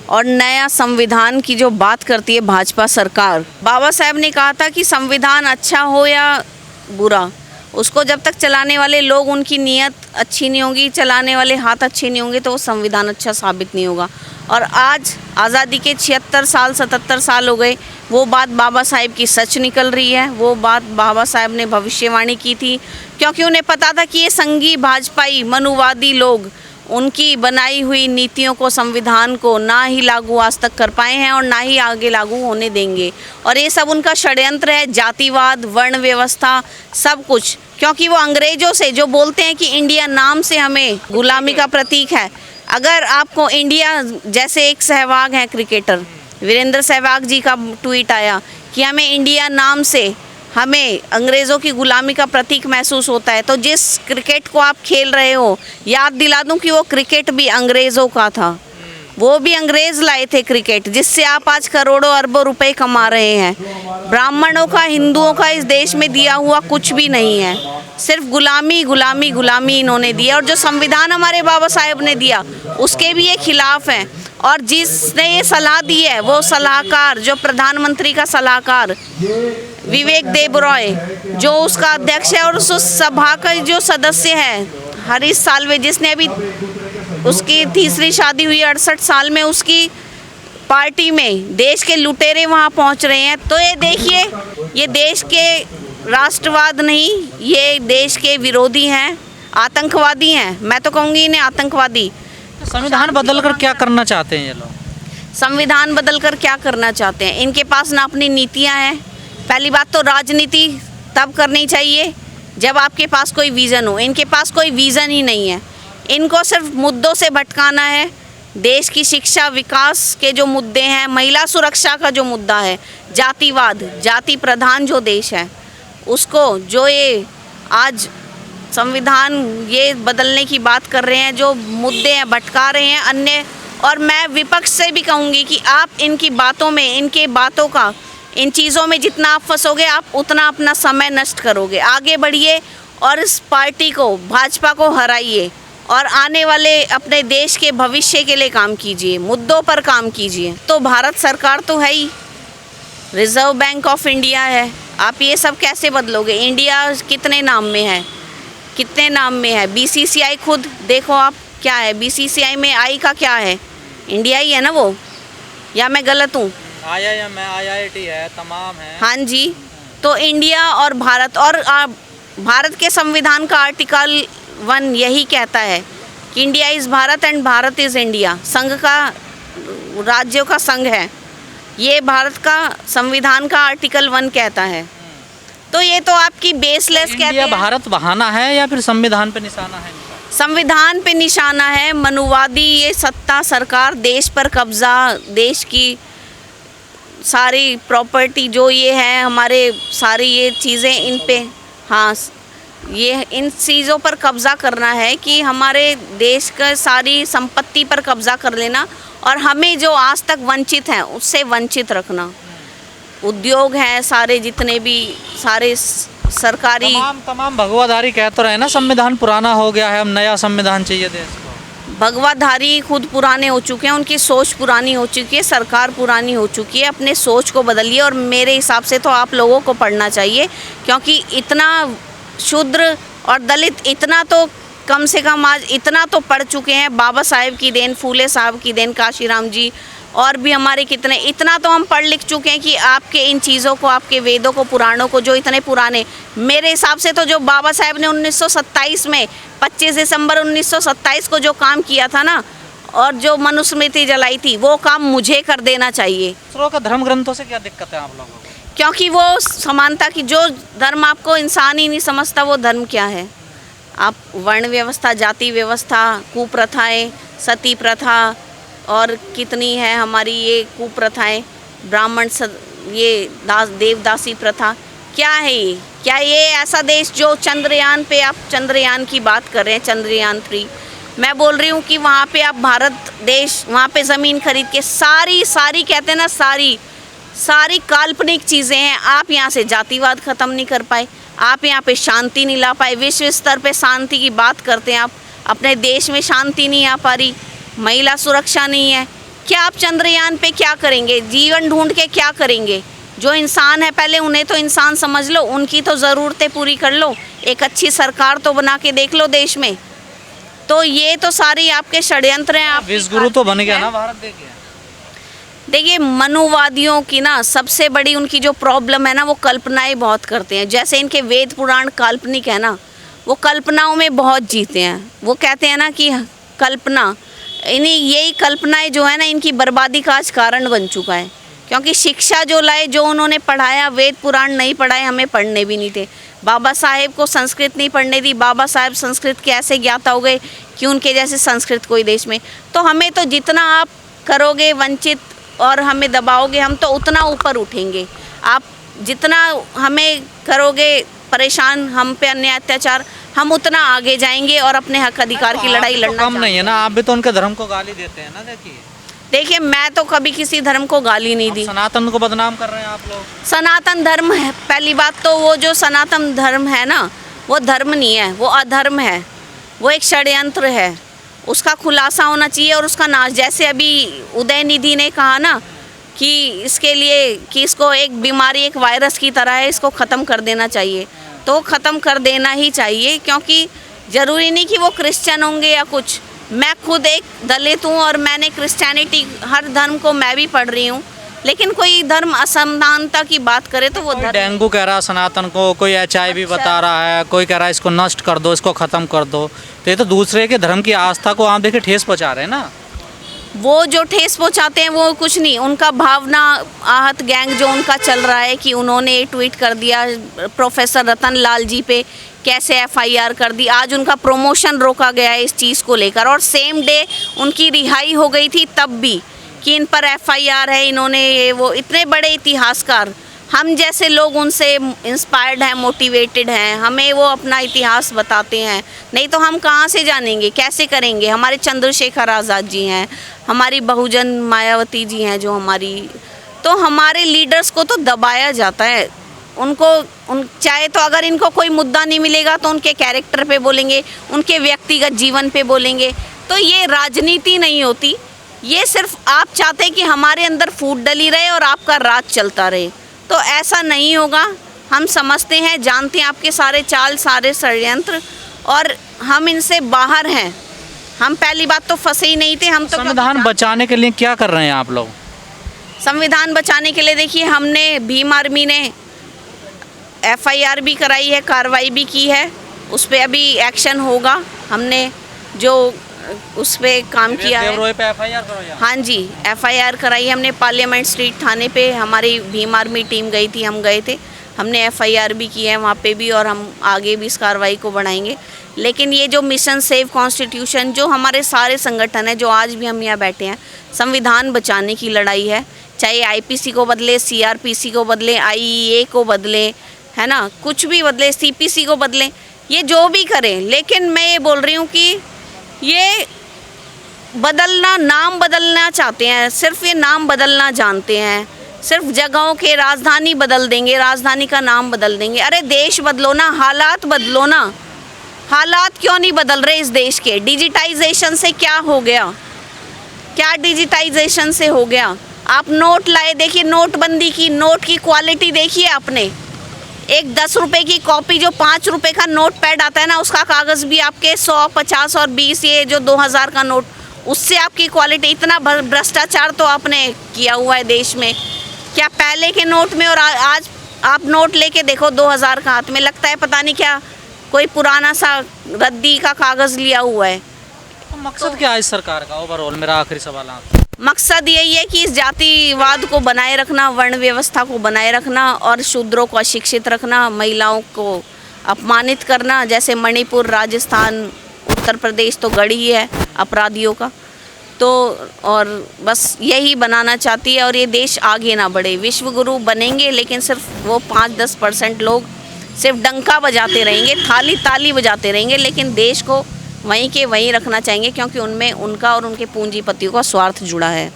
और नया संविधान की जो बात करती है भाजपा सरकार, बाबा साहब ने कहा था कि संविधान अच्छा हो या बुरा, उसको जब तक चलाने वाले लोग, उनकी नीयत अच्छी नहीं होगी, चलाने वाले हाथ अच्छे नहीं होंगे, तो वो संविधान अच्छा साबित नहीं होगा। और आज आज़ादी के 76 साल 77 साल हो गए, वो बात बाबा साहेब की सच निकल रही है। वो बात बाबा साहेब ने भविष्यवाणी की थी, क्योंकि उन्हें पता था कि ये संघी भाजपाई मनुवादी लोग उनकी बनाई हुई नीतियों को, संविधान को ना ही लागू आज तक कर पाए हैं और ना ही आगे लागू होने देंगे। और ये सब उनका षड्यंत्र है, जातिवाद, वर्ण व्यवस्था, सब कुछ। क्योंकि वो अंग्रेजों से जो बोलते हैं कि इंडिया नाम से हमें गुलामी का प्रतीक है। अगर आपको इंडिया, जैसे एक सहवाग हैं क्रिकेटर वीरेंद्र सहवाग जी का ट्वीट आया कि हमें इंडिया नाम से हमें अंग्रेज़ों की गुलामी का प्रतीक महसूस होता है, तो जिस क्रिकेट को आप खेल रहे हो, याद दिला दूं कि वो क्रिकेट भी अंग्रेज़ों का था। वो भी अंग्रेज़ लाए थे क्रिकेट, जिससे आप आज करोड़ों अरबों रुपए कमा रहे हैं। ब्राह्मणों का, हिंदुओं का इस देश में दिया हुआ कुछ भी नहीं है, सिर्फ गुलामी गुलामी गुलामी इन्होंने दिया। और जो संविधान हमारे बाबा साहेब ने दिया, उसके भी ये खिलाफ हैं। और जिसने ये सलाह दी है, वो सलाहकार, जो प्रधानमंत्री का सलाहकार विवेक देबरॉय, जो उसका अध्यक्ष है, और उस सभा का जो सदस्य है हरीश साल्वे, जिसने अभी उसकी तीसरी शादी हुई 68 साल में, उसकी पार्टी में देश के लुटेरे वहाँ पहुँच रहे हैं। तो ये देखिए, ये देश के राष्ट्रवाद नहीं, ये देश के विरोधी हैं, आतंकवादी हैं। मैं तो कहूँगी इन्हें आतंकवादी। संविधान बदलकर क्या करना चाहते हैं ये लोग? संविधान बदलकर क्या करना चाहते हैं? इनके पास ना अपनी नीतियाँ हैं। पहली बात तो राजनीति तब करनी चाहिए जब आपके पास कोई विज़न हो। इनके पास कोई विज़न ही नहीं है। इनको सिर्फ मुद्दों से भटकाना है। देश की शिक्षा, विकास के जो मुद्दे हैं, महिला सुरक्षा का जो मुद्दा है, जातिवाद, जाति प्रधान जो देश है, उसको जो ये आज संविधान ये बदलने की बात कर रहे हैं, जो मुद्दे हैं, भटका रहे हैं अन्य। और मैं विपक्ष से भी कहूँगी कि आप इनकी बातों में, इनके बातों का, इन चीज़ों में जितना आप फंसोगे, आप उतना अपना समय नष्ट करोगे। आगे बढ़िए और इस पार्टी को, भाजपा को हराइए और आने वाले अपने देश के भविष्य के लिए काम कीजिए, मुद्दों पर काम कीजिए। तो भारत सरकार तो है ही, रिजर्व बैंक ऑफ इंडिया है, आप ये सब कैसे बदलोगे? इंडिया कितने नाम में है, कितने नाम में है? बीसीसीआई खुद देखो आप, क्या है बीसीसीआई में? आई का क्या है? इंडिया ही है ना वो, या मैं गलत हूँ? IIM है, IIT है, तमाम है। हाँ जी। तो इंडिया और भारत, और भारत के संविधान का आर्टिकल 1 यही कहता है कि India is Bharat and Bharat is India. संघ का, राज्यों का संघ है ये, भारत का संविधान का आर्टिकल 1 कहता है। तो ये तो आपकी बेसलेस कहते हैं। भारत बहाना है या फिर संविधान पे निशाना है? संविधान पे निशाना है। मनुवादी ये सत्ता, सरकार, देश पर कब्जा, देश की सारी प्रॉपर्टी जो ये है हमारे, सारी ये चीज़ें इन पे, हाँ, ये इन चीज़ों पर कब्ज़ा करना है कि हमारे देश का सारी संपत्ति पर कब्ज़ा कर लेना और हमें जो आज तक वंचित हैं उससे वंचित रखना। उद्योग हैं सारे, जितने भी सारे सरकारी, तमाम भगवाधारी कह तो रहे ना संविधान पुराना हो गया है, अब नया संविधान चाहिए देश को। भगवाधारी खुद पुराने हो चुके हैं, उनकी सोच पुरानी हो चुकी है, सरकार पुरानी हो चुकी है। अपने सोच को बदलिए। और मेरे हिसाब से तो आप लोगों को पढ़ना चाहिए, क्योंकि इतना शूद्र और दलित, इतना तो कम से कम आज इतना तो पढ़ चुके हैं। बाबा साहेब की देन, फूले साहब की देन, काशीराम जी और भी हमारे कितने, इतना तो हम पढ़ लिख चुके हैं कि आपके इन चीज़ों को, आपके वेदों को, पुराणों को, जो इतने पुराने, मेरे हिसाब से तो जो बाबा साहेब ने 1927 में 25 दिसंबर 1927 को जो काम किया था ना, और जो मनुस्मृति जलाई थी, वो काम मुझे कर देना चाहिए। दूसरों का धर्म ग्रंथों से क्या दिक्कत है आप लोगों को? क्योंकि वो समानता की, जो धर्म आपको इंसान ही नहीं समझता, वो धर्म क्या है? आप वर्ण व्यवस्था, जाति व्यवस्था, कुप्रथाएं, सती प्रथा और कितनी है हमारी ये कुप्रथाएं, ब्राह्मण ये देवदासी प्रथा, क्या है ये? क्या ये ऐसा देश जो चंद्रयान पे, आप चंद्रयान की बात कर रहे हैं, चंद्रयान 3, मैं बोल रही हूँ कि वहाँ पे आप भारत देश, वहाँ पे ज़मीन खरीद के सारी कहते हैं ना, सारी काल्पनिक चीज़ें हैं। आप यहाँ से जातिवाद ख़त्म नहीं कर पाए, आप यहाँ पे शांति नहीं ला पाए। विश्व स्तर पे शांति की बात करते हैं आप, अपने देश में शांति नहीं आ पा रही, महिला सुरक्षा नहीं है। क्या आप चंद्रयान पे क्या करेंगे, जीवन ढूंढ के क्या करेंगे? जो इंसान है पहले उन्हें तो इंसान समझ लो, उनकी तो ज़रूरतें पूरी कर लो, एक अच्छी सरकार तो बना के देख लो देश में। तो ये तो सारी आपके षड्यंत्र हैं। आप विश्व गुरु तो बन गया ना भारत, देखिए मनुवादियों की ना सबसे बड़ी उनकी जो प्रॉब्लम है ना, वो कल्पनाएं बहुत करते हैं। जैसे इनके वेद पुराण काल्पनिक है ना, वो कल्पनाओं में बहुत जीते हैं। वो कहते हैं ना कि कल्पना, इन्हीं यही कल्पनाएं जो है ना इनकी बर्बादी का आज कारण बन चुका है। क्योंकि शिक्षा जो लाए, जो उन्होंने पढ़ाया, वेद पुराण नहीं पढ़ाए, हमें पढ़ने भी नहीं थे। बाबा साहेब को संस्कृत नहीं पढ़ने दी, बाबा साहेब संस्कृत के ऐसे ज्ञाता हो गए कि उनके जैसे संस्कृत कोई देश में। तो हमें तो जितना आप करोगे वंचित और हमें दबाओगे, हम तो उतना ऊपर उठेंगे। आप जितना हमें करोगे परेशान, हम पे अन्याय अत्याचार, हम उतना आगे जाएंगे और अपने हक अधिकार की लड़ाई लड़ना कम नहीं है ना। आप भी तो उनके धर्म को गाली देते हैं ना। देखिए मैं तो कभी किसी धर्म को गाली नहीं दी। सनातन को बदनाम कर रहे हैं आप लोग। सनातन धर्म है, पहली बात तो वो जो सनातन धर्म है ना, वो धर्म नहीं है, वो अधर्म है, वो एक षड्यंत्र है। उसका खुलासा होना चाहिए और उसका नाश। जैसे अभी उदयनिधि ने कहा ना कि इसके लिए कि इसको एक बीमारी, एक वायरस की तरह है, इसको ख़त्म कर देना चाहिए। तो ख़त्म कर देना ही चाहिए, क्योंकि ज़रूरी नहीं कि वो क्रिश्चियन होंगे या कुछ। मैं खुद एक दलित हूँ और मैंने क्रिश्चियनिटी, हर धर्म को मैं भी पढ़ रही हूँ, लेकिन कोई धर्म असमानता की बात करे तो वो कोई डेंगू कह रहा है सनातन को, कोई HIV बता रहा है, कोई कह रहा है इसको नष्ट कर दो, इसको ख़त्म कर दो। तो ये तो दूसरे के धर्म की आस्था को आप देखिए ठेस पहुँचा रहे हैं ना। वो जो ठेस पहुँचाते हैं वो कुछ नहीं, उनका भावना आहत गैंग जो उनका चल रहा है कि उन्होंने ट्वीट कर दिया प्रोफेसर रतन लाल जी पे, कैसे FIR कर दी। आज उनका प्रमोशन रोका गया है इस चीज़ को लेकर, और सेम डे उनकी रिहाई हो गई थी तब भी कि इन पर FIR है, इन्होंने ये वो। इतने बड़े इतिहासकार, हम जैसे लोग उनसे इंस्पायर्ड हैं, मोटिवेटेड हैं, हमें वो अपना इतिहास बताते हैं। नहीं तो हम कहाँ से जानेंगे, कैसे करेंगे? हमारे चंद्रशेखर आज़ाद जी हैं, हमारी बहुजन मायावती जी हैं जो हमारी, तो हमारे लीडर्स को तो दबाया जाता है। उनको चाहे तो अगर इनको कोई मुद्दा नहीं मिलेगा तो उनके कैरेक्टर पे बोलेंगे, उनके व्यक्तिगत जीवन पे बोलेंगे। तो ये राजनीति नहीं होती, ये सिर्फ आप चाहते हैं कि हमारे अंदर फूट डली रहे और आपका राज चलता रहे। तो ऐसा नहीं होगा। हम समझते हैं, जानते हैं आपके सारे चाल, सारे षड्यंत्र, और हम इनसे बाहर हैं। हम पहली बात तो फंसे ही नहीं थे। हम तो संविधान बचाने के लिए क्या कर रहे हैं आप लोग? संविधान बचाने के लिए देखिए, हमने भीम आर्मी ने FIR भी कराई है, कार्रवाई भी की है, उस पर अभी एक्शन होगा। हमने जो उस पर काम किया है, पे FIR करो। हाँ जी, FIR कराई है हमने। पार्लियामेंट स्ट्रीट थाने पे हमारी भीम आर्मी टीम गई थी, हम गए थे, हमने FIR भी की है वहाँ पे भी, और हम आगे भी इस कार्रवाई को बढ़ाएंगे। लेकिन ये जो मिशन सेव कॉन्स्टिट्यूशन, जो हमारे सारे संगठन हैं, जो आज भी हम यहाँ बैठे हैं, संविधान बचाने की लड़ाई है। चाहे IPC को बदले, CRPC को बदले, IEA को बदले, है ना, कुछ भी बदले, CPC को बदले, ये जो भी करें। लेकिन मैं ये बोल रही हूँ कि ये बदलना, नाम बदलना चाहते हैं, सिर्फ ये नाम बदलना जानते हैं, सिर्फ जगहों के, राजधानी बदल देंगे, राजधानी का नाम बदल देंगे। अरे देश बदलो ना, हालात बदलो ना। हालात क्यों नहीं बदल रहे इस देश के? डिजिटाइजेशन से क्या हो गया? क्या डिजिटाइजेशन से हो गया? आप नोट लाए, देखिए नोटबंदी की, नोट की क्वालिटी देखिए आपने। एक 10 रुपये की कॉपी, जो 5 रुपये का नोट पैड आता है ना, उसका कागज़ भी आपके 100, 50 और 20, ये जो 2000 का नोट, उससे आपकी क्वालिटी। इतना भ्रष्टाचार तो आपने किया हुआ है देश में। क्या पहले के नोट में और आज आप नोट लेके देखो 2000 का हाथ में, लगता है पता नहीं क्या कोई पुराना सा रद्दी का कागज़ लिया हुआ है। तो मकसद क्या है इस सरकार का ओवरऑल? मेरा आखिरी सवाल आपसे। मकसद यही है कि इस जातिवाद को बनाए रखना, वर्ण व्यवस्था को बनाए रखना, और शूद्रों को अशिक्षित रखना, महिलाओं को अपमानित करना। जैसे मणिपुर, राजस्थान, उत्तर प्रदेश तो गढ़ ही है अपराधियों का। तो और बस यही बनाना चाहती है, और ये देश आगे ना बढ़े। विश्व गुरु बनेंगे, लेकिन सिर्फ वो 5-10% लोग सिर्फ डंका बजाते रहेंगे, थाली ताली बजाते रहेंगे, लेकिन देश को वहीं के वहीं रखना चाहेंगे, क्योंकि उनमें उनका और उनके पूंजीपतियों का स्वार्थ जुड़ा है।